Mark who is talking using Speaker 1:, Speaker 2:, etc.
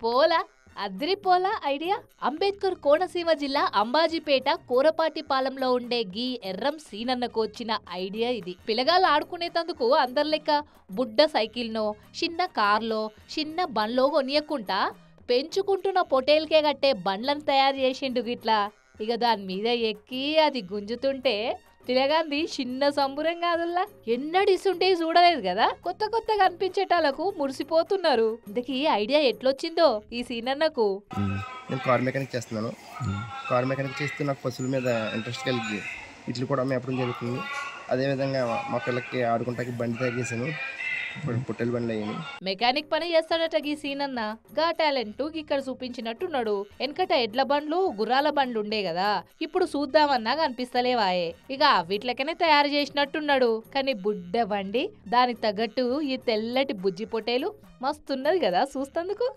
Speaker 1: పోలా అద్రిపోలా ఐడియా. అంబేద్కర్ కోనసీమ జిల్లా అంబాజీపేట కోరపాటిపాలెంలో ఉండే గీ ఎర్రం సీనన్నకు వచ్చిన ఐడియా ఇది. పిల్లగాళ్ళు ఆడుకునేటందుకు అందర్లెక్క బుడ్డ సైకిల్నో చిన్న కార్లో చిన్న బండ్లో కొనియకుంటా పెంచుకుంటున్న పొటేల్కే కట్టే బండ్లను తయారు చేసిండు గిట్లా. ఇక దాని మీద ఎక్కి అది గుంజుతుంటే పిలగాంది చిన్న సంబురం కాదుల్లా. ఎన్నడిస్తుంటే చూడలేదు కదా. కొత్త కొత్తగా అనిపించేటాలకు మురిసిపోతున్నారు. ఇంతకీ ఐడియా ఎట్లొచ్చిందో ఈ సీనన్నకు.
Speaker 2: నేను కార్ మెకానిక్ చేస్తున్నాను. కార్ మెకానిక్ చేస్తూ నాకు పశువుల మీద ఇంట్రెస్ట్ కలిగి ఇట్లు కూడా మేపడం జరుగుతుంది. అదేవిధంగా మా పిల్లలకి ఆడుకుంటాకి బండి తయారు చేశాను. పొట్టెల బండ్లు అయ్యాను.
Speaker 1: మెకానిక్ పని చేస్తాడట గీ సీనన్న. గా టాలెంట్ ఇక్కడ చూపించినట్టున్నాడు. వెనకట ఎడ్ల బండ్లు గుర్రాల బండ్లు ఉండే కదా, ఇప్పుడు చూద్దామన్నా కనిపిస్తలేవాయే. ఇక వీటిలకనే తయారు చేసినట్టున్నాడు. కానీ బుడ్డ బండి దానికి తగ్గట్టు ఈ తెల్లటి బుజ్జి పొట్టేలు మస్తున్నది కదా చూస్తందుకు.